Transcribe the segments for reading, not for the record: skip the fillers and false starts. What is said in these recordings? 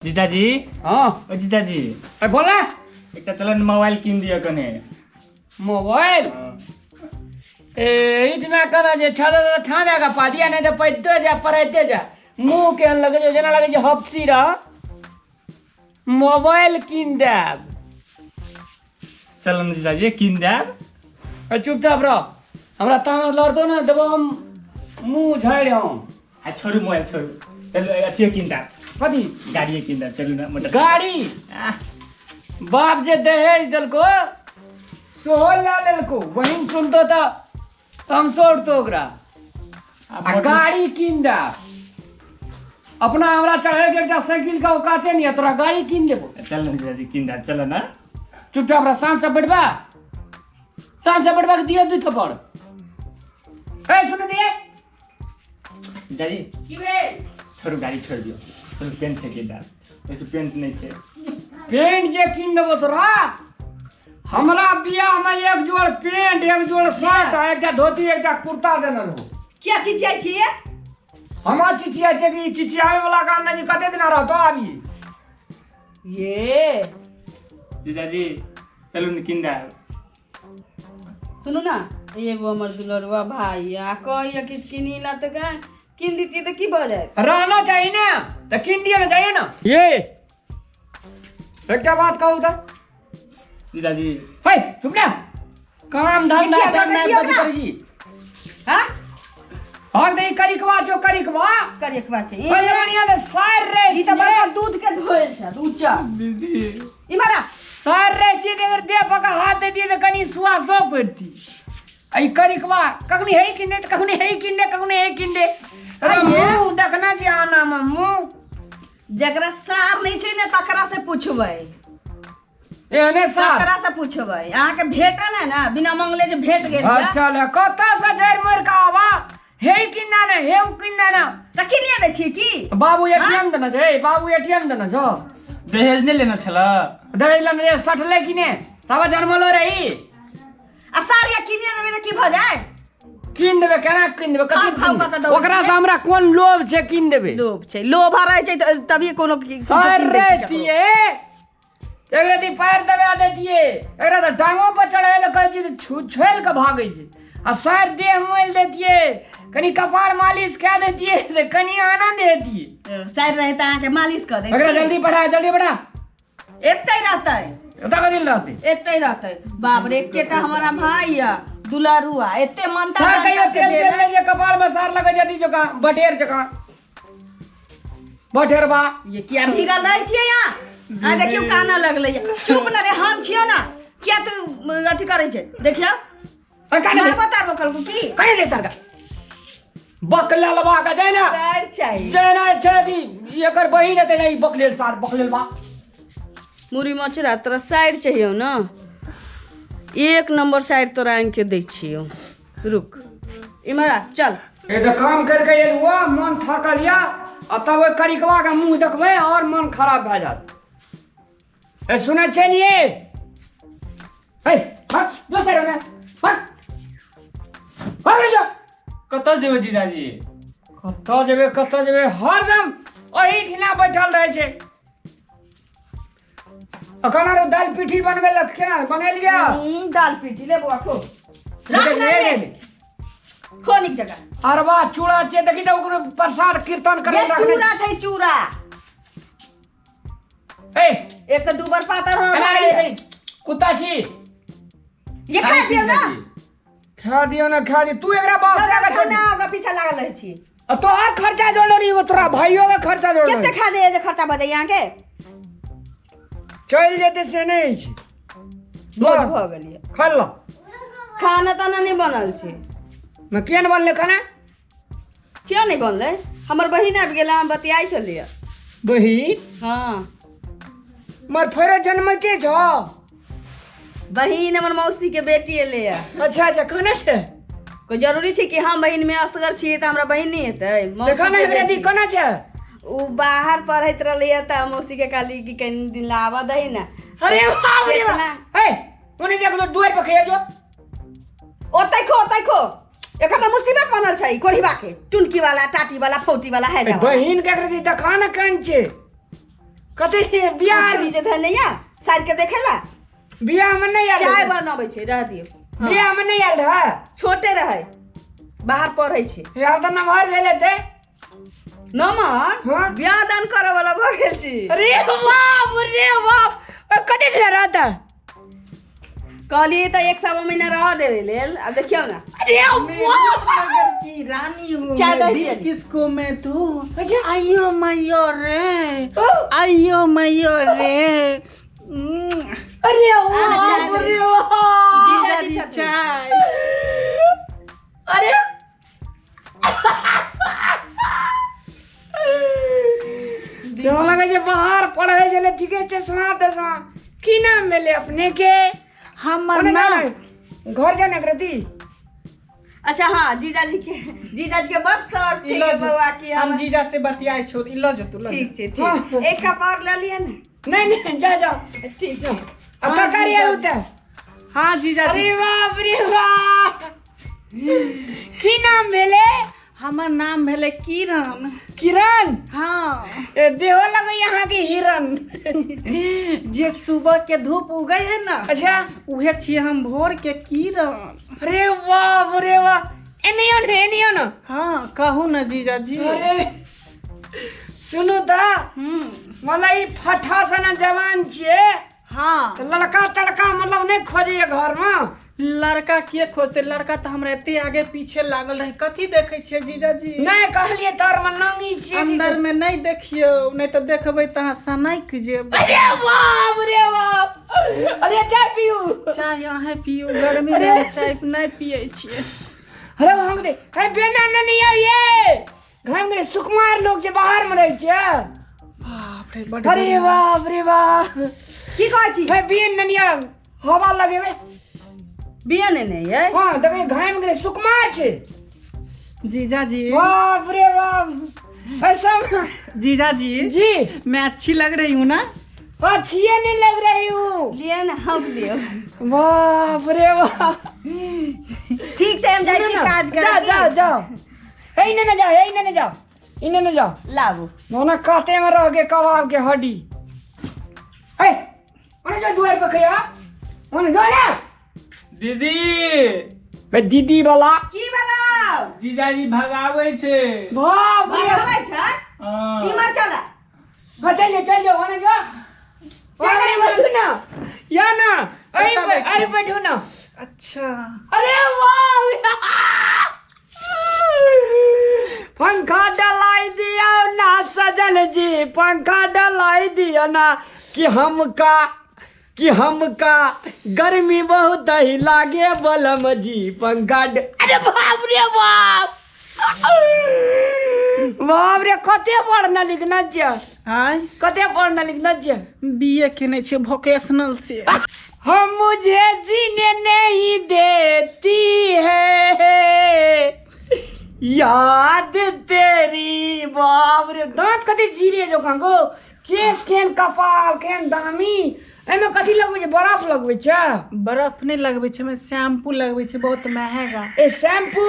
जीजाजी हाँ ओ जीजाजी बोला एक चलन मोबाइल किन दियो कने मोबाइल इतना करा जे छादा ठाण्या का पादिया नहीं तो पैदे जा पढ़ते जा मुंह के लगे जो जना लगे जे हफ्सी रह मोबाइल किन देब चलन जीजाजी किन देब चुपचाप रह हमरा ताना लड़तो ना देबो हम मुंह झाड़ हम आ छोड़ू मोबाइल छोड़ू चलो अथियो किन देब कथी गाड़ी किन देब चलू ना मोटर गाड़ी बाप जे दहेज देलको सोहो ला लेलको बहिन सुनतो तो हम छोड़तो ओकरा आ गाड़ी किन दे अपना हमरा चढ़े के एकटा साइकिल का औकाते नहीं है तोरा गाड़ी किन देबो चल ना जीजाजी किन देब चलो ना चुपचाप रह शाम से बैठबा के दियो दू थप्पड़ ए सुन दिए जीजाजी की भेल छोड़ू गाड़ी छोड़ दियो चलो पेंट फेंक देब तो पेंट नहीं छे पेंट जे किन देबो तोरा हमरा बियाह में एक जोड़ पेंट एक जोड़ शर्ट आ एकटा धोती एकटा कुर्ता देने रहो क्या चीज चाहिए छिए हमार चिचिया छै कि चिचियावे वाला काम नहीं कते दिन रहतो अभी ये जीजाजी चलू ना किन देब सुनो ना एगो हमर दुलरुआ भाई आ कहिया किछ किनी ला त का किन दीती त की भ जाए रहना चाहिए ना तो किन दिया ना चाहिए ना ये एकटा बात कहू तो जीजाजी हे चुप ना काम धंधा ये क्या करना बात है छियै करी जी हां हम दे करिकवा जो करिकवा करे के बात छै ओए बढ़िया ने सार रे ई त बड़का दूध के धोइल छै ऊंचा दीदी इमारा सार रे जी अगर दे पका हाथ दे दिए तो कनी सुआसो पड़ती आई करिकवा कखनी है किने कखनी है किने कखनी है किने अरे मुंह देखना जी आना में मुंह जकरा सार नहीं छै ने तकरा से पूछबै एने सार तकरा से पूछबै अहाँ के भेटल है ना बिना मांगले जे भेट गेल छै अच्छा ले कत्ता से जर मर का आवा हे किन्ना ने हे किन्ना ना त किनिए दै छी की बाबू एटीएम देना छै बाबू एटीएम देना छो दहेज नहीं लेना छला दहेज ले सठले किने तब जन्मलो रही आ सार या किनिए देबै त की भ जाए किन देबे केना किन देबे खाउ कथि खाउ किन कऽ देबे? दौड़ ओकरा छै। से हमरा कोन लोभ छै किन देबे लोभ छै लोभ रहै छै तभी कोनो सर रे तिए एकरा दी पैर दबा देतिए एकरा त टांगों पर चढ़ाए ल कहै छी छोइल के भागै छै आ सर देह मोल देतिए कनी कपार मालिश कए देतिए त कनी आनंद देतिए साइड रहे त अहाँ के मालिश कर दे एकरा जल्दी बढ़ा एतै रहतै एतऽ कथि रहतै एतै रहतै बाप रे एकेटा हमारा भाई या दुलारुआ एते मनता सर कहियो तेल ले जे कपार में सार लगे जदी जका बटेर जका बटेर बा ये क्या भिगल रहै छियै यहाँ आ देखियो काना लगलै चुप न रे हम छियो ना क्या तू अथी करै छै देखियो काने मैं दे बता बकल को की काने दे सर का बकला लबा का देना सर चाहिए देना छदी एकर बहिन ते नहीं बकलेल बा मुरी मचरा तोरा साइड चाहिए ना एक नंबर साइड तोरा आन के दै छियो रुक इमरा चल ए तो काम करके एलुआ मन थकल या आ तब ओइ करिकवा के मुंह देखबै और मन खराब भ जात ए सुनै छलिए ए हट जो सर ने हट भाग जा कतऽ जेबै जीजाजी कतऽ जेबे हरदम ओही ठिना बैठल रहे छै अखन आरो दाल पीठी बनबे लत केना बनेल गया दाल पीटी ले बुआ खो रख ले दे खोनिक जगह अरबा चूड़ा छै देखि त ओकरो प्रसाद कीर्तन करे ये चूड़ा छै चूड़ा ए एक दू बार पातर हो कना भाई ले कुत्ता छी ये खा दियो ना खा दियो तू एकरा बाप सदा का खाना ओकरा पीछे लागल रहै छी तोहार खर्चा जोड़ रही हो तोरा भाइयों का खर्चा जोड़ कते खा दे जे खर्चा बजे यहाँ के चल जेते से नहीं छी बोझ भ गेलिए खा लो खाना ताना नहीं बनल छै मैं केन बनले खाना क्यों नहीं बनले हमर बहिन आबि गेल हम बतियाई छलिए बहिन हाँ मर फेरो जन्म के छो बहिन हमर मौसी के बेटी एले है अच्छा कने से कोई जरूरी छै कि हम बहिन में असगर छी त हमरा बहिन नहीं हेतै देखा नहीं के दी बेटी। कने से उ बाहर पढ़ैत रहलै त मौसी के कहली कि कनी दिन लावा दही ना अरे बाप रे बाप ए ओने देख लो दुआर पे खेल जो ओतै खो एकर त मुसीबत बनल छै कोढ़िबा के टुनकी वाला टाटी वाला फौटी वाला है बहिन के देखा ना कान छे कथी बियाह पूछली जे धनिया साइड के देखेला बियाह में नहीं आयल चाय बनबै छै रह दियो बियाह में नहीं आयल रहे छोटे रहे बाहर पढ़ै छै यार तो नमहर भेले थे नमहर हाँ? बियाह दान करे वाला भ गेल छी अरे बाप कथी दिन रहता कहलिए तो 1 सवा महीना रह देवे लेल अब देखियो ना अरे नगर की रानी हूँ चाय मैं, दे देख किसको मैं तू अच्छा। आइयो मैयो रे ओ। आइयो मैयो रे अरे चाय दे। जीजा दी छथुन। चाय अरे तो लगे जे बाहर पढ़े चले ठीक है चश्मा की नाम मिले अपने के हमर ओने ना जाना, घर जाने करती अच्छा हाँ जीजाजी के बड़ शौक छै इलो के जो, बउआ की हम जीजा से बतियाए छो इलो जो तू ठीक छै हाँ। ठीक एक कप और ले लिया ना नहीं जा ठीक है अब का करिए होता हाँ जीजा जी अरे बाप रे बाप की नाम मिले हमर नाम भेले किरण किरण हाँ ए देहो लगे यहाँ के हिरन जे सुबह के धूप उगे है ना अच्छा उहे छिए हम भोर के किरण अरे वाह एनियो न हाँ कहू ना जीजा जी अरे सुनू त मतलब ई फटा सन जवान छिए हाँ तो लड़का तड़का मतलब नहीं खोजिए घर में लड़का के खोजते लड़का तो हमरा एते आगे पीछे लागल रहे कथी देखे छिए जीजा जी नहीं कहलिए तोर में नंगी छिए अंदर में नहीं देखियो नहीं तो देखबै त अहाँ सनक जेब अरे बाप अरे चाय पियो चाय अहाँ पियो गर्मी अरे। में चाय नहीं पिए छिए अरे हम दे है बेना नहीं आइए घर में सुकुमार लोग जे बाहर में रह छै बाप रे बड़ अरे बाप की कहै छी है बियन नहीं आ हवा लगेबे बिया नहीं है हां देखे घर में सुकुमार छै जीजा जी बाप रे बाप ऐसा जीजा जी जी मैं अच्छी लग रही हूँ ना अच्छी नहीं लग रही हूँ लिए ना हक दियो बाप रे बाप ठीक छै हम जाइ छी काज जा करे जाओ ए इने न जाओ लाबू मोना काटे में रह के कबाब के हड्डी ए ओने जो दुआर पे खया ओने जो ना दीदी बे दीदी वाला की भेलौ जीजाजी भगाबै छै बाप रे भगाबै छै हाँ। इमर चला चल जाओ ओने जो चल चल बैठू ना या ना आई बैठू ना अच्छा अरे वाह पंखा डलाई दिया ना सजन जी पंखा डलाई दिया ना कि हमका गर्मी बहुत ही लागे बलम जी पंखा अरे बाप रे बाप रे कते पढ़ना लिखना छै आय कते पढ़ना लिखना छै बीए केने छिए वोकेशनल से हम मुझे जीने नहीं देती है याद तेरी बाप रे दांत कते जीरे जो कांगो केस केन कपाल केन दामी एमे कथी लगबै छै बर्फ लगबै छै बर्फ नहीं लगबै छै में शैम्पू लगबै छै बहुत महंगा ए शैम्पू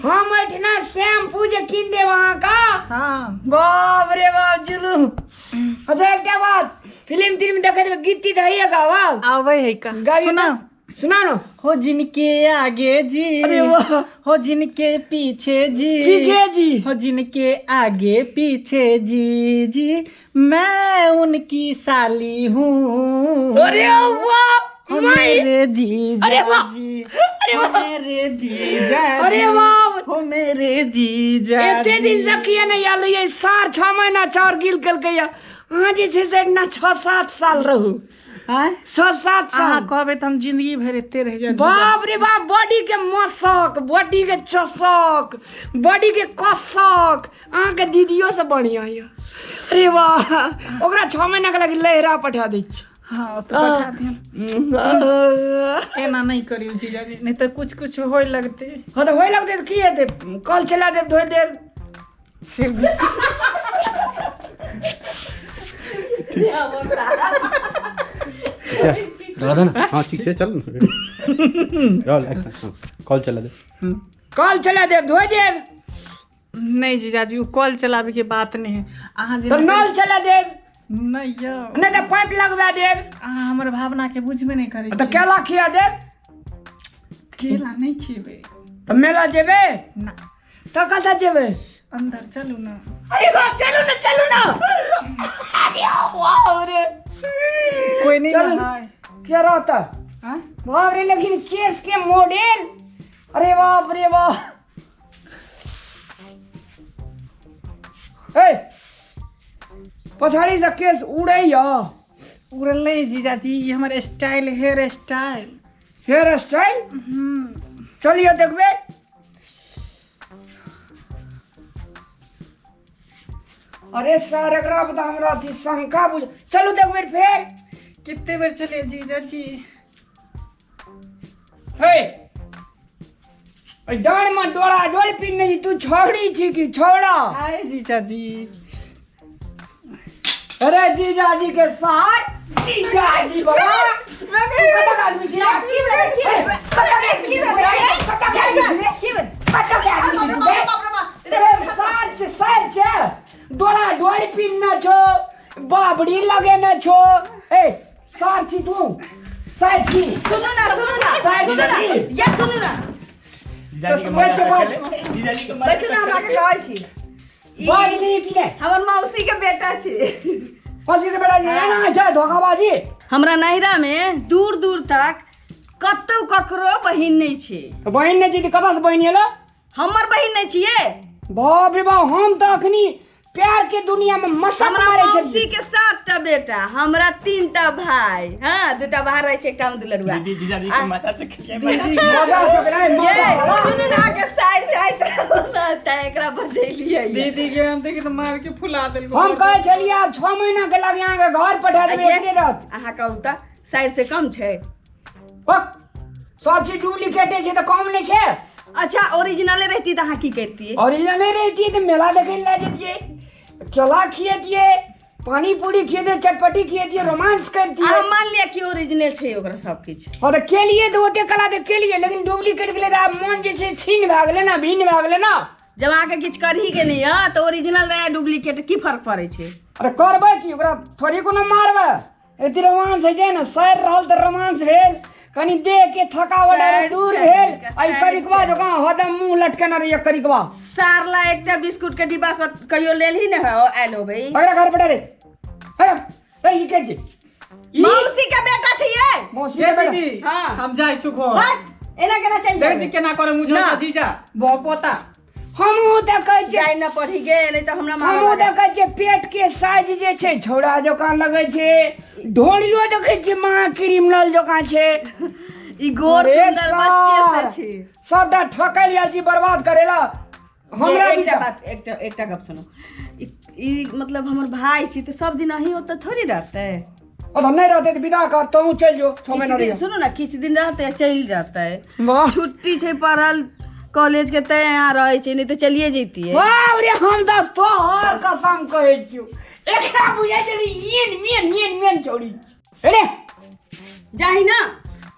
हम एठना शैम्पू जे कीन देब अहाँ का हाँ बाप रे बाप जुलूम अच्छा एकटा बात फिल्म देखे देबै गीत तीत है गावा आवे है का सुना सुना ना हो जिनके आगे जी अरे वाह। हो जिनके पीछे जी पीछे जी हो जिनके आगे पीछे जी मैं उनकी साली हूँ अरे वाह हो माई मेरे जी अरे वाह। जी अरे हो वाह। मेरे जीजा अरे जी, वाह। हो मेरे जीजा एते दिन से किया नहीं आल ये 6 महीना चार गिल केलकै या अहाँ जे छै से ना 6-7 साल रहू आय 6-7 अहाँ साल कहबै तऽ हम जिंदगी भर एते रह जाए बाप रे बाप बॉडी के मसक बॉडी के चसक बॉडी के कसक अहाँ के दीदियो से बढ़िया ये अरे वाह ओकरा 6 महीना के लगी लहरा पठा दै छी हाँ तो पठा दियौ एना नहीं करियो जीजा जी नहीं तो कुछ होय लगते हाँ तो होय लगते तो की हेतै कल चला देब धोइ देब राधा ना हाँ ठीक है चल चल कॉल चला दे कल चला देब धोइ देब नहीं जीजा जी वो कॉल चलावे के बात नहीं है अहाँ तो नल चला देब नहीं यौ नहीं तो पाइप लगवा देब। अहाँ हमर भावना के बुझबे नहीं करे तो केला खिया देब। केला नहीं खेबे तो मेला जेबे ना तो कतऽ जेबे? अंदर चलू ना। अरे वाह चलू ना अरे वाह रे कोई नहीं चलो। ना है क्या रहता? हाँ? बाप रे लेकिन केस के मॉडल, अरे बाप रे वाह। ए पछाड़ी से केस उड़े या उड़ल नहीं जीजा जी, ये हमारे style hair style. Hair style चलिए देखबे। अरे सर एकरा बता हमरा थी शंका बुझ। चलू देखबे फिर। कितने बेर चले जीजा जी? हे डांड में डोड़ा डोल पिन नहीं, तू छोड़ी छी कि छोड़ा? हाय जीजा जी। अरे जीजा जी के साथ जीजा जी बड़ा कतक आदमी छी? डोड़ा डोल पिन न छो, बाबड़ी लगे न छो। ए सार छी तू, सार छी। सुनो ना ये सुनो ना जीजाजी के मजा चले। जीजाजी के मजा देखो ना हमरा के कहै छी बाजली कि ने हमर मौसी के बेटा छी। पसी के बेटा ये ना छै धोखाबाजी। हमरा नैहरा में दूर दूर तक कतौ ककरो बहिन नहीं छे। बहन ने छी त कतऽ से बहन एलो? हमर बहिन नहीं छिए। बाप रे बाप, हम तो अखनी प्यार के दुनिया में मसक हमरा मारे मौसी छलिए। के 7 टा बेटा, हमरा 3 टा भाई। हाँ 2 टा बाहर रहे छे, एकटा में दुलरुआ। जीजाजी के मजा से खेले। मजा चकराए ये मजा। सुन ना के साइड चाहत ना त एकरा बजैलिए। दीदी के हम देख मार के फुला देल। हम कहे छलिए आप 6 महीना के लगे यहाँ के घर पठा देबे एकरे रहत। अहाँ कहू त साइड से कम छे? सब चीज डुप्लीकेट छै त कम नहीं छै। अच्छा ओरिजिनल रहती त अहाँ की करती? ओरिजिनल नहीं रहती तो मेला देखे ला जतिए, केला खिएतिए, पानी पूरी खिएते, चटपटी खिएतिए, रोमांस करतिए। अहाँ मान लिया कि ओरिजिनल छे ओकरा सब किछ। हाँ तो के लिए तो ओते कला दे के लिए, लेकिन डुप्लीकेट के लिए तो आप मन जे छै छीन भाग ले ना, भिन्न भाग ले ना। जब अहाँके किछ करही के नहीं है तो ओरिजिनल रहे डुप्लीकेट की फर्क पड़े छे? अरे करबै की, ओकरा थोड़ी कोनो मारबै। एते रोमांस है जे ना, सैर रहल त रोमांस भेल, कनी देह के थकावट सैर दूर छै, भेल। सैर आई करिकवा छै। जकां हदम मुंह लटकेना रहिए करिकवा। सारला एकटा बिस्कुट के डिब्बा कहियो लेलही न हो आलो भाई। अगला घर पटा दे। अरे ई के ई मौसी के बेटा छे ये। मौसी ये के बेटा। दीदी हाँ। हम जाई छु घर। हट एना केना चल देख जी केना करे मुझे ना। जीजा बहु पोता। हमहू त कहै छै, जाई न पढ़ी गे नहीं तो हमरा हमहू मामा त कहै छै पेट के साइज जे छै छौड़ा जकां लगै छै, ढोलियो देखै छै महा क्रिमिनल जकां छै। ई गोर अरे सुंदर बच्चे सार, से छे। सबटा ठकल या जी बर्बाद करेला। हमरा भी एकटा बात एकटा गप सुनो। ई मतलब हमर भाई छी त सब दिन अही होता थोड़ी रहते। अब नहीं रहते तो विदा कर, तू चल जो 6 महीना किसी दिन रहिए। सुनो ना किसी दिन रहते चल जाता है। वाह छुट्टी छे पढ़ल कॉलेज के तय यहाँ रहे छे, नहीं तो चलिए जैती है। वाह रे, हम त तोहर कसम कहै छियो, एकरा बुझाइ छै येन चौड़ी। अरे जाही ना।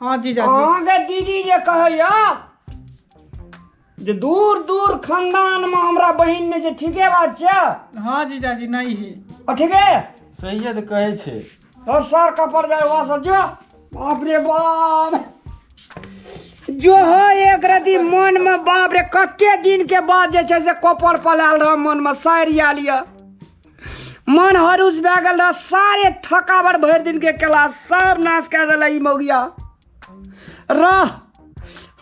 हाँ जीजा जी। अहाँ के दीदी जे कहैया जे दूर दूर खानदान में हमरा बहिन ने जे ठीके बात छै। हाँ जीजा जी नहीं है। ठीके सही है तो कहे छे। और सर कपर जाए वहां से जो। बाप रे बाप, जो है एक रति मन में बाप रे कते दिन के बाद जे छै से कपर पलाल रह मन में, सारि आल या मन हरूस भए गेल रह। सारे थकावट भरि दिन के केला सब नाश कए देला ई मौगिया। रह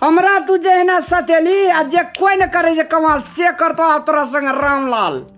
हमरा तू जे है ना सतेली आ जे कोई न करे जे कमाल से करतो तोरा संग रामलाल।